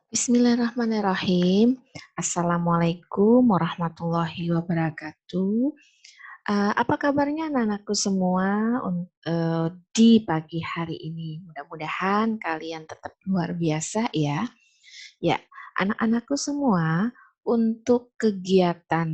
Bismillahirrahmanirrahim. Assalamualaikum warahmatullahi wabarakatuh. Apa kabarnya anak-anakku semua di pagi hari ini? Mudah-mudahan kalian tetap luar biasa ya. Ya, anak-anakku semua, untuk kegiatan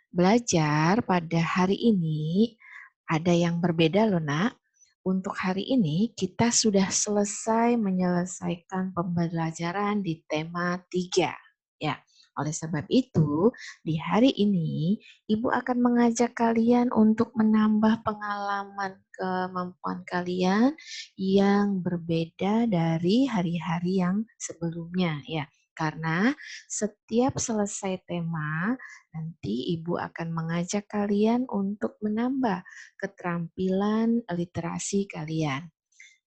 belajar pada hari ini ada yang berbeda loh, Nak. Untuk hari ini kita sudah selesai menyelesaikan pembelajaran di tema 3. Ya, oleh sebab itu, di hari ini Ibu akan mengajak kalian untuk menambah pengalaman kemampuan kalian yang berbeda dari hari-hari yang sebelumnya ya. Karena setiap selesai tema, nanti Ibu akan mengajak kalian untuk menambah keterampilan literasi kalian.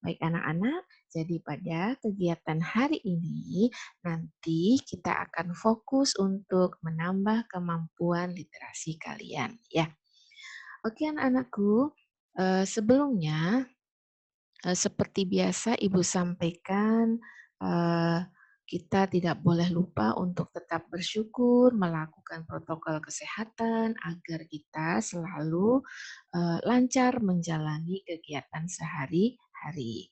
Baik anak-anak, jadi pada kegiatan hari ini nanti kita akan fokus untuk menambah kemampuan literasi kalian ya. Oke anak-anakku, sebelumnya seperti biasa Ibu sampaikan, kita tidak boleh lupa untuk tetap bersyukur, melakukan protokol kesehatan agar kita selalu lancar menjalani kegiatan sehari-hari.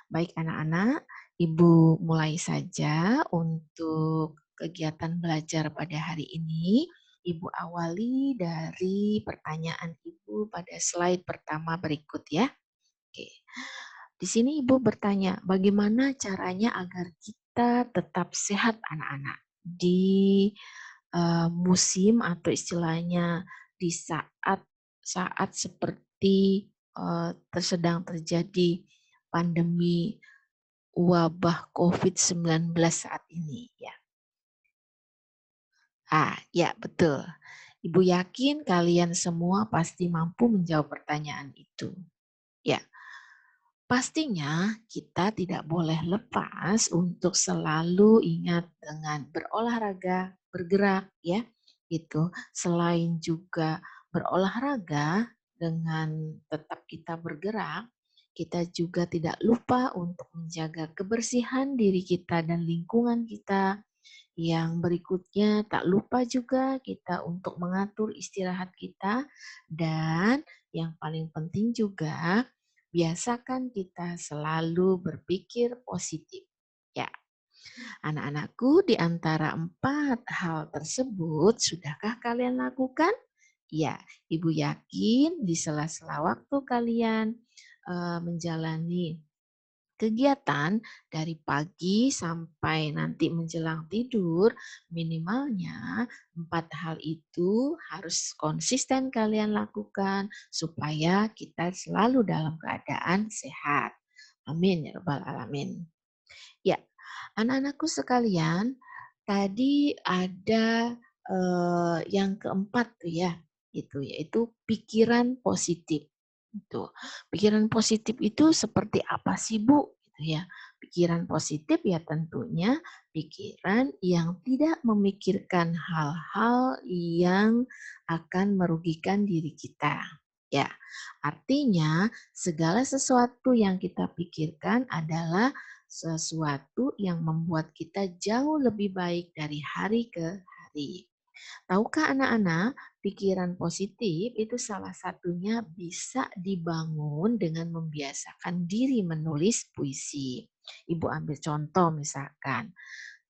Baik anak-anak, Ibu mulai saja untuk kegiatan belajar pada hari ini. Ibu awali dari pertanyaan Ibu pada slide pertama berikut ya. Oke. Di sini Ibu bertanya, bagaimana caranya agar kita tetap sehat anak-anak di musim atau istilahnya di saat saat seperti sedang terjadi pandemi wabah COVID-19 saat ini ya. Ya betul. Ibu yakin kalian semua pasti mampu menjawab pertanyaan itu. Ya. Pastinya kita tidak boleh lepas untuk selalu ingat dengan berolahraga, bergerak ya. Itu selain juga berolahraga dengan tetap kita bergerak, kita juga tidak lupa untuk menjaga kebersihan diri kita dan lingkungan kita. Yang berikutnya tak lupa juga kita untuk mengatur istirahat kita dan yang paling penting juga biasakan kita selalu berpikir positif. Ya, anak-anakku, di antara 4 hal tersebut, sudahkah kalian lakukan? Ya, Ibu yakin di sela-sela waktu kalian menjalani kegiatan dari pagi sampai nanti menjelang tidur, minimalnya 4 hal itu harus konsisten kalian lakukan supaya kita selalu dalam keadaan sehat. Amin ya rabbal alamin. Ya, anak-anakku sekalian, tadi ada yang keempat tuh ya, itu yaitu pikiran positif. Itu. Pikiran positif itu seperti apa sih, Bu? Gitu ya. Pikiran positif ya tentunya pikiran yang tidak memikirkan hal-hal yang akan merugikan diri kita. Ya, artinya segala sesuatu yang kita pikirkan adalah sesuatu yang membuat kita jauh lebih baik dari hari ke hari. Tahukah anak-anak, pikiran positif itu salah satunya bisa dibangun dengan membiasakan diri menulis puisi. Ibu ambil contoh misalkan,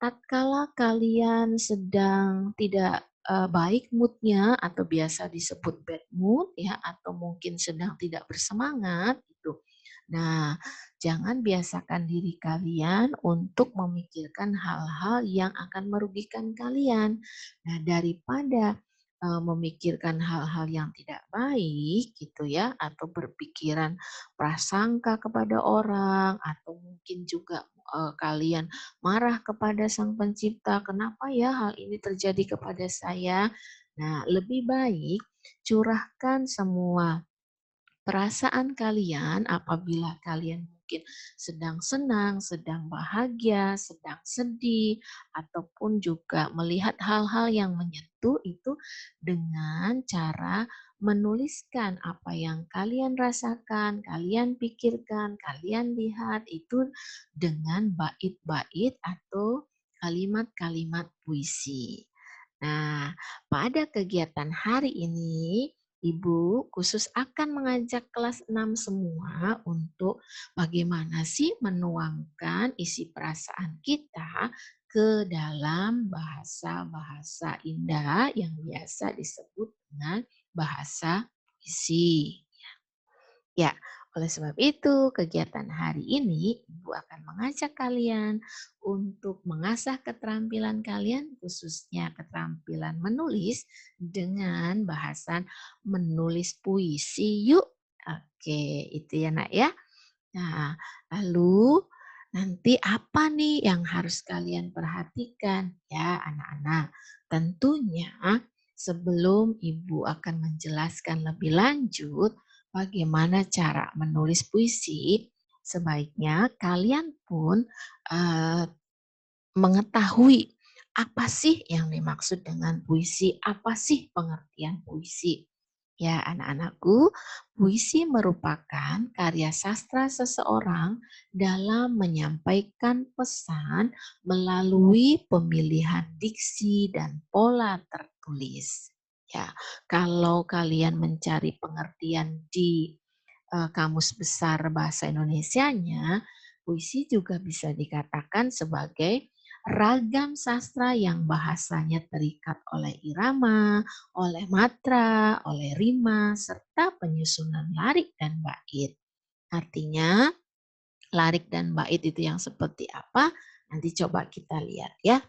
tatkala kalian sedang tidak baik moodnya atau biasa disebut bad mood ya, atau mungkin sedang tidak bersemangat itu. Nah, jangan biasakan diri kalian untuk memikirkan hal-hal yang akan merugikan kalian. Nah, daripada memikirkan hal-hal yang tidak baik gitu ya, atau berpikiran prasangka kepada orang, atau mungkin juga kalian marah kepada Sang Pencipta, kenapa ya hal ini terjadi kepada saya? Nah, lebih baik curahkan semua perasaan kalian apabila kalian mungkin sedang senang, sedang bahagia, sedang sedih, ataupun juga melihat hal-hal yang menyentuh itu dengan cara menuliskan apa yang kalian rasakan, kalian pikirkan, kalian lihat itu dengan bait-bait atau kalimat-kalimat puisi. Nah, pada kegiatan hari ini, Ibu khusus akan mengajak kelas 6 semua untuk bagaimana sih menuangkan isi perasaan kita ke dalam bahasa-bahasa indah yang biasa disebut dengan bahasa puisi. Ya, oleh sebab itu, kegiatan hari ini Ibu akan mengajak kalian untuk mengasah keterampilan kalian, khususnya keterampilan menulis dengan bahasan menulis puisi. Yuk, oke, itu ya Nak ya. Nah, lalu nanti apa nih yang harus kalian perhatikan ya anak-anak? Tentunya sebelum Ibu akan menjelaskan lebih lanjut bagaimana cara menulis puisi, sebaiknya kalian pun eh, mengetahui apa sih yang dimaksud dengan puisi, apa sih pengertian puisi. Ya, anak-anakku, puisi merupakan karya sastra seseorang dalam menyampaikan pesan melalui pemilihan diksi dan pola tertulis. Ya, kalau kalian mencari pengertian di Kamus Besar Bahasa Indonesianya, puisi juga bisa dikatakan sebagai ragam sastra yang bahasanya terikat oleh irama, oleh matra, oleh rima, serta penyusunan larik dan bait. Artinya, larik dan bait itu yang seperti apa? Nanti coba kita lihat ya.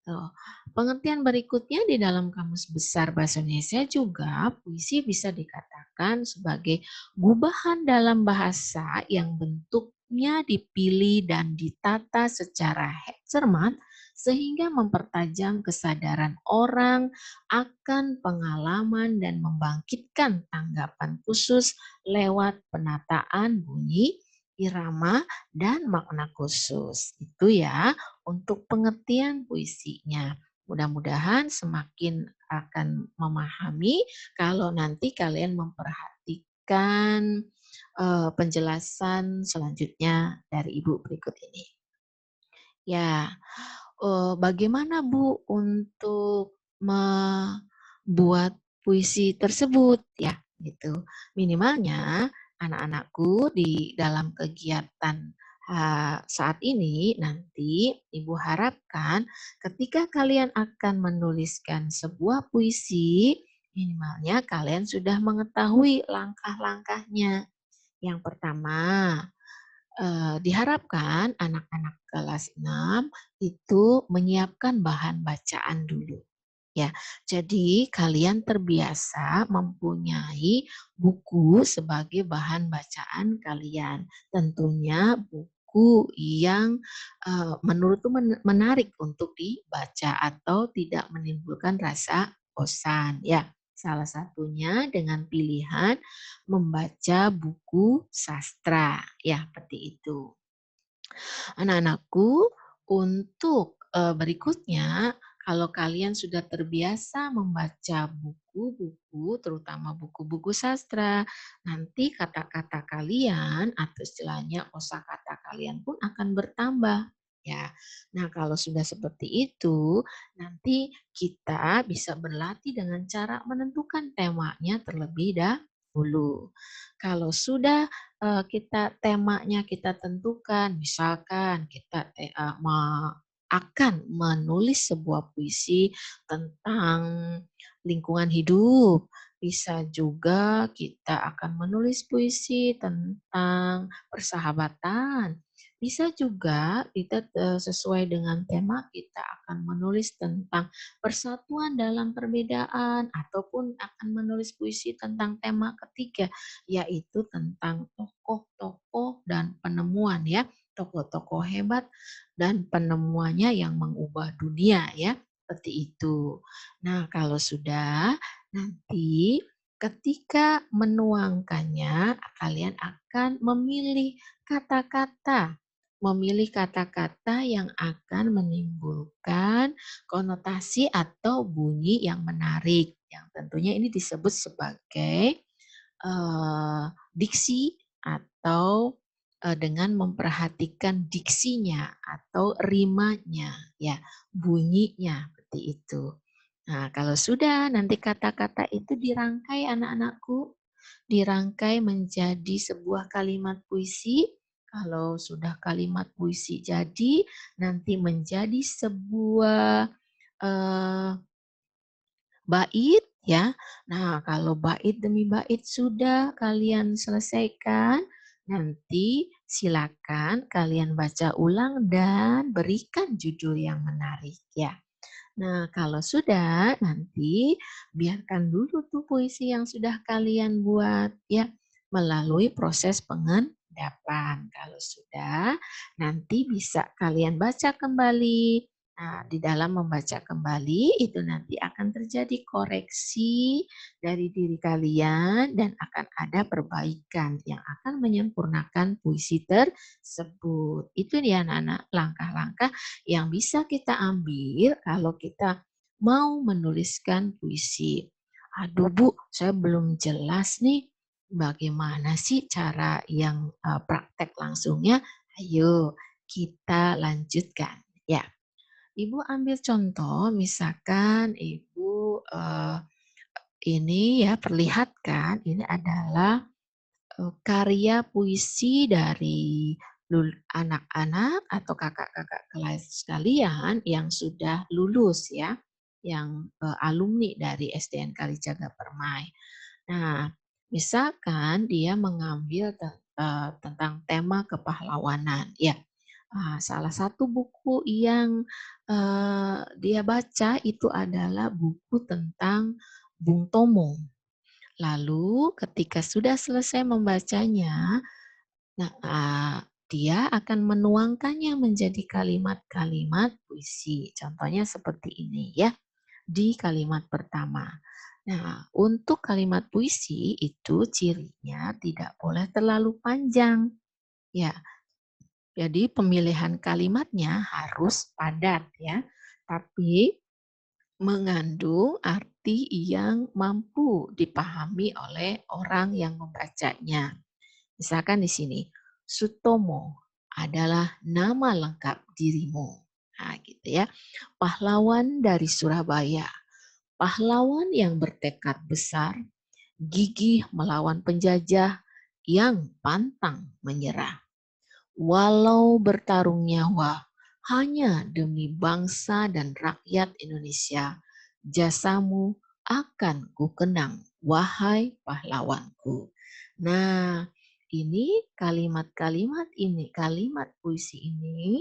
Tuh. Pengertian berikutnya di dalam Kamus Besar Bahasa Indonesia juga puisi bisa dikatakan sebagai gubahan dalam bahasa yang bentuknya dipilih dan ditata secara cermat sehingga mempertajam kesadaran orang akan pengalaman dan membangkitkan tanggapan khusus lewat penataan bunyi, irama, dan makna khusus. Itu ya untuk pengertian puisinya. Mudah-mudahan semakin akan memahami kalau nanti kalian memperhatikan penjelasan selanjutnya dari Ibu berikut ini. Ya, bagaimana Bu untuk membuat puisi tersebut ya gitu. Minimalnya anak-anakku di dalam kegiatan saat ini nanti Ibu harapkan ketika kalian akan menuliskan sebuah puisi, minimalnya kalian sudah mengetahui langkah-langkahnya. Yang pertama, diharapkan anak-anak kelas 6 itu menyiapkan bahan bacaan dulu. Ya, jadi kalian terbiasa mempunyai buku sebagai bahan bacaan kalian. Tentunya buku yang menurutku menarik untuk dibaca atau tidak menimbulkan rasa bosan. Ya, salah satunya dengan pilihan membaca buku sastra. Ya, seperti itu. Anak-anakku, untuk berikutnya, kalau kalian sudah terbiasa membaca buku-buku, terutama buku-buku sastra, nanti kata-kata kalian atau istilahnya kosakata kalian pun akan bertambah. Ya, nah kalau sudah seperti itu, nanti kita bisa berlatih dengan cara menentukan temanya terlebih dahulu. Kalau sudah kita temanya kita tentukan, misalkan kita akan menulis sebuah puisi tentang lingkungan hidup, bisa juga kita akan menulis puisi tentang persahabatan. Bisa juga kita sesuai dengan tema kita akan menulis tentang persatuan dalam perbedaan ataupun akan menulis puisi tentang tema ketiga yaitu tentang tokoh-tokoh dan penemuan ya, tokoh-tokoh hebat dan penemuannya yang mengubah dunia ya, seperti itu. Nah, kalau sudah nanti ketika menuangkannya kalian akan memilih kata-kata yang akan menimbulkan konotasi atau bunyi yang menarik. Yang tentunya ini disebut sebagai diksi atau dengan memperhatikan diksinya atau rimanya, ya, bunyinya seperti itu. Nah, kalau sudah nanti kata-kata itu dirangkai anak-anakku, dirangkai menjadi sebuah kalimat puisi. Kalau sudah kalimat puisi jadi, nanti menjadi sebuah eh, bait ya. Nah, kalau bait demi bait sudah kalian selesaikan, nanti silakan kalian baca ulang dan berikan judul yang menarik ya. Nah, kalau sudah nanti biarkan dulu tuh puisi yang sudah kalian buat ya melalui proses pengendapan. Kalau sudah, nanti bisa kalian baca kembali. Nah, di dalam membaca kembali itu nanti akan terjadi koreksi dari diri kalian dan akan ada perbaikan yang akan menyempurnakan puisi tersebut. Itu dia anak-anak langkah-langkah yang bisa kita ambil kalau kita mau menuliskan puisi. Aduh Bu, saya belum jelas nih bagaimana sih cara yang praktek langsungnya. Ayo kita lanjutkan. Ya, Ibu ambil contoh, misalkan Ibu ini ya perlihatkan ini adalah karya puisi dari anak-anak atau kakak-kakak kelas sekalian yang sudah lulus ya, yang alumni dari SDN Kalijaga Permai. Nah, misalkan dia mengambil tentang tema kepahlawanan, ya. Salah satu buku yang dia baca itu adalah buku tentang Bung Tomo. Lalu ketika sudah selesai membacanya, nah, dia akan menuangkannya menjadi kalimat-kalimat puisi. Contohnya seperti ini ya, di kalimat pertama. Nah, untuk kalimat puisi itu cirinya tidak boleh terlalu panjang. Ya, jadi pemilihan kalimatnya harus padat ya, tapi mengandung arti yang mampu dipahami oleh orang yang membacanya. Misalkan di sini, Sutomo adalah nama lengkap dirimu. Nah, gitu ya. Pahlawan dari Surabaya. Pahlawan yang bertekad besar, gigih melawan penjajah yang pantang menyerah. Walau bertarung nyawa hanya demi bangsa dan rakyat Indonesia, jasamu akan kukenang, wahai pahlawanku. Nah, ini kalimat-kalimat ini, kalimat puisi ini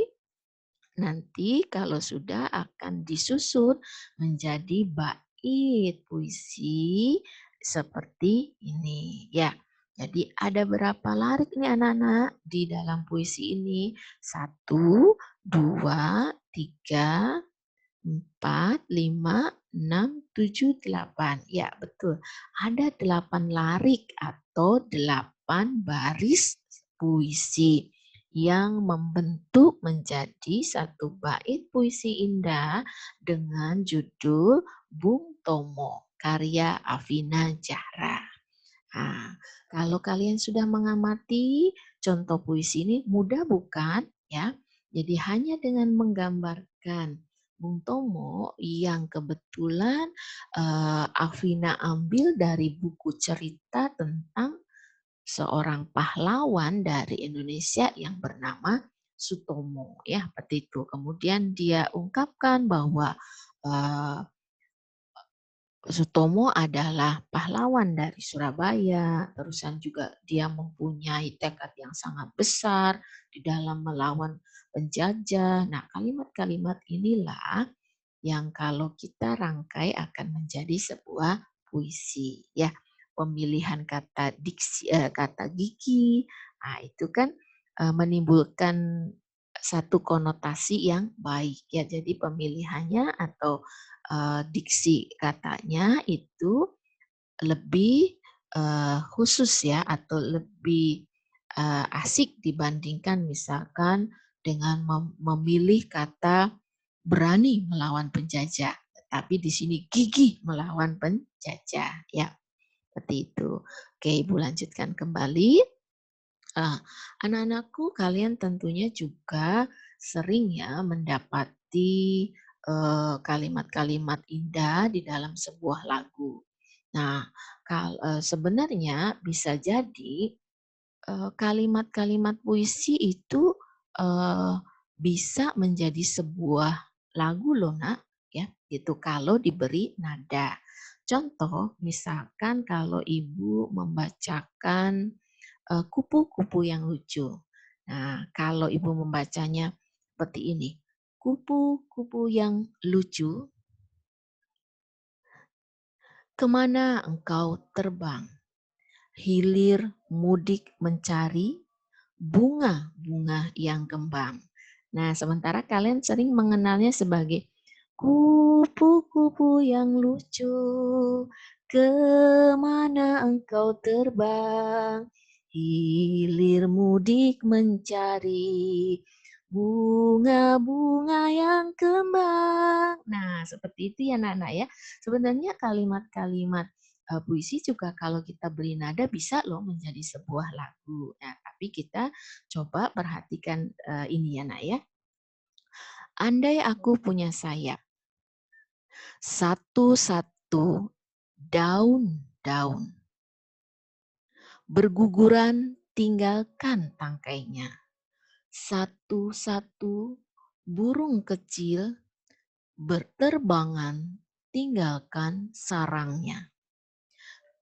nanti kalau sudah akan disusun menjadi bait puisi seperti ini ya. Jadi ada berapa larik nih anak-anak di dalam puisi ini? 1, 2, 3, 4, 5, 6, 7, 8. Ya, betul. Ada 8 larik atau 8 baris puisi yang membentuk menjadi satu bait puisi indah dengan judul Bung Tomo, karya Afina Zahra. Nah, kalau kalian sudah mengamati contoh puisi ini mudah bukan? Ya, jadi hanya dengan menggambarkan Bung Tomo yang kebetulan Afina ambil dari buku cerita tentang seorang pahlawan dari Indonesia yang bernama Sutomo ya seperti itu. Kemudian dia ungkapkan bahwa uh, Sutomo adalah pahlawan dari Surabaya, terusan juga dia mempunyai tekad yang sangat besar di dalam melawan penjajah. Nah, kalimat-kalimat inilah yang kalau kita rangkai akan menjadi sebuah puisi ya. Pemilihan kata diksi, kata gigi, nah itu kan menimbulkan satu konotasi yang baik ya. Jadi pemilihannya atau diksi katanya itu lebih khusus ya atau lebih asik dibandingkan misalkan dengan memilih kata berani melawan penjajah. Tapi di sini gigih melawan penjajah ya. Seperti itu. Oke, Ibu lanjutkan kembali. Anak-anakku, kalian tentunya juga sering ya mendapati kalimat-kalimat indah di dalam sebuah lagu. Nah, sebenarnya bisa jadi kalimat-kalimat puisi itu eee, bisa menjadi sebuah lagu loh, Nak, ya, gitu, kalau diberi nada. Contoh, misalkan kalau ibu membacakan kupu-kupu yang lucu. Nah, kalau ibu membacanya seperti ini, "Kupu-kupu yang lucu, kemana engkau terbang? Hilir mudik mencari bunga-bunga yang kembang." Nah, sementara kalian sering mengenalnya sebagai kupu-kupu yang lucu, kemana engkau terbang? Hilir mudik mencari bunga-bunga yang kembang. Nah, seperti itu ya, anak-anak ya. Sebenarnya kalimat-kalimat puisi juga kalau kita beri nada bisa loh menjadi sebuah lagu. Nah, tapi kita coba perhatikan ini ya, Nak ya. Andai aku punya sayap, satu-satu daun-daun berguguran tinggalkan tangkainya. Satu-satu burung kecil berterbangan tinggalkan sarangnya.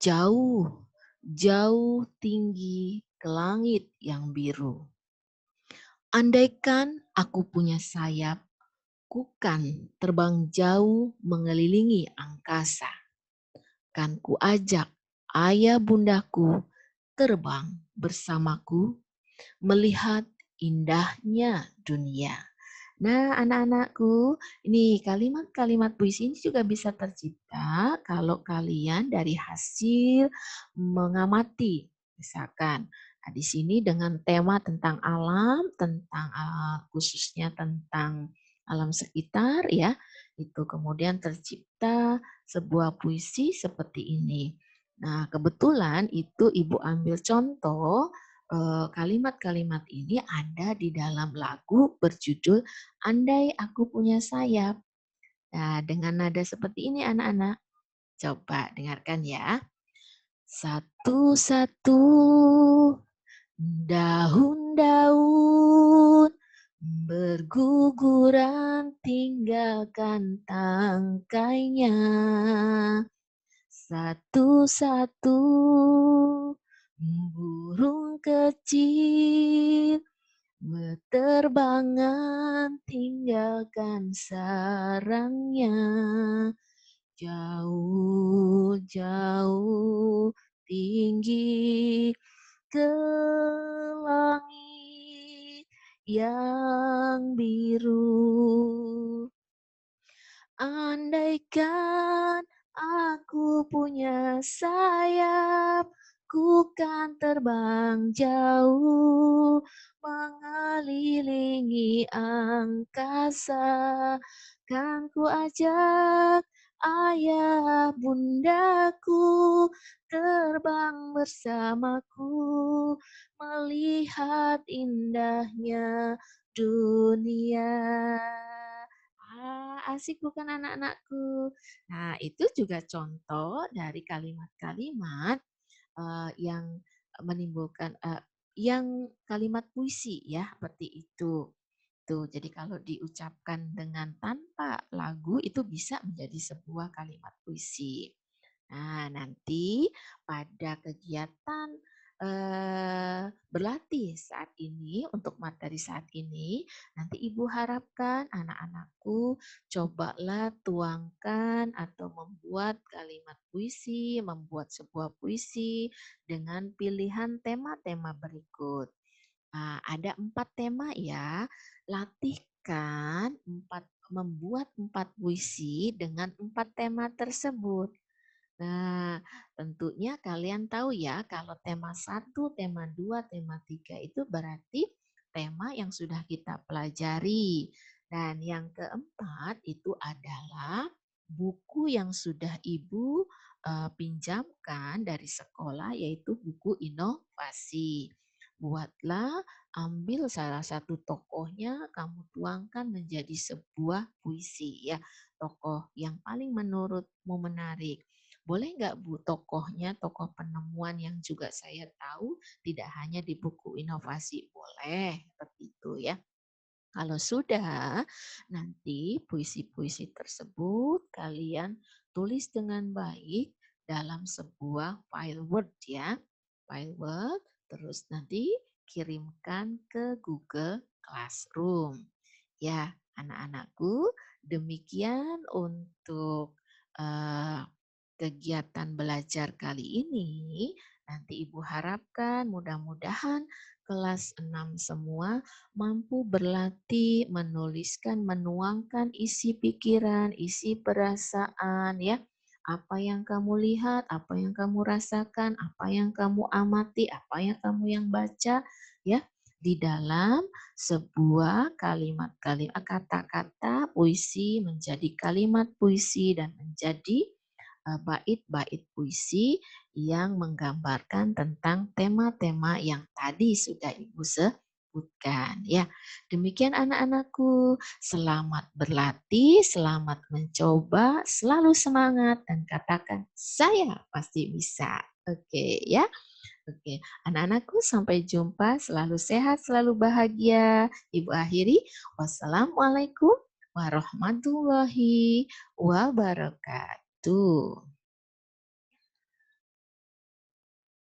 Jauh, jauh tinggi ke langit yang biru. Andaikan aku punya sayap, kukan terbang jauh mengelilingi angkasa. Kan kuajak ayah bundaku terbang bersamaku melihat indahnya dunia. Nah, anak-anakku, ini kalimat-kalimat puisi ini juga bisa tercipta kalau kalian dari hasil mengamati. Misalkan, di sini dengan tema tentang alam, tentang khususnya tentang alam sekitar ya, itu kemudian tercipta sebuah puisi seperti ini. Nah, kebetulan itu Ibu ambil contoh kalimat-kalimat ini ada di dalam lagu berjudul Andai Aku Punya Sayap. Nah, dengan nada seperti ini anak-anak, coba dengarkan ya. Satu-satu daun-daun berguguran tinggalkan tangkainya. Satu-satu burung kecil berterbangan tinggalkan sarangnya. Jauh-jauh tinggi ke langit yang biru. Andaikan aku punya sayap, ku kan terbang jauh mengelilingi angkasa. Kan ku ajak ayah bundaku terbang bersamaku melihat indahnya dunia. Asik bukan anak-anakku? Nah, itu juga contoh dari kalimat-kalimat yang menimbulkan yang kalimat puisi ya, seperti itu. Tuh, jadi kalau diucapkan dengan tanpa lagu itu bisa menjadi sebuah kalimat puisi. Nah, nanti pada kegiatan berlatih saat ini, untuk materi saat ini, nanti Ibu harapkan anak-anakku cobalah tuangkan atau membuat kalimat puisi, membuat sebuah puisi dengan pilihan tema-tema berikut. Nah, ada 4 tema ya. Latihkan membuat 4 puisi dengan 4 tema tersebut. Nah, tentunya kalian tahu ya kalau tema 1, tema 2, tema 3 itu berarti tema yang sudah kita pelajari. Dan yang keempat itu adalah buku yang sudah Ibu pinjamkan dari sekolah, yaitu buku inovasi. Buatlah, ambil salah satu tokohnya, kamu tuangkan menjadi sebuah puisi ya. Tokoh yang paling menurutmu menarik. Boleh nggak Bu tokohnya, tokoh penemuan yang juga saya tahu tidak hanya di buku inovasi? Boleh, seperti itu ya. Kalau sudah, nanti puisi-puisi tersebut kalian tulis dengan baik dalam sebuah file Word ya. File Word, terus nanti kirimkan ke Google Classroom. Ya, anak-anakku, demikian untuk uh, kegiatan belajar kali ini. Nanti Ibu harapkan mudah-mudahan kelas 6 semua mampu berlatih menuliskan, menuangkan isi pikiran, isi perasaan ya. Apa yang kamu lihat, apa yang kamu rasakan, apa yang kamu amati, apa yang kamu yang baca ya di dalam sebuah kalimat-kalimat kata-kata puisi menjadi kalimat puisi dan menjadi bait-bait puisi yang menggambarkan tentang tema-tema yang tadi sudah Ibu sebutkan ya. Demikian anak-anakku, selamat berlatih, selamat mencoba, selalu semangat dan katakan saya pasti bisa. Oke ya. Oke, anak-anakku sampai jumpa, selalu sehat, selalu bahagia. Ibu akhiri, wassalamualaikum warahmatullahi wabarakatuh.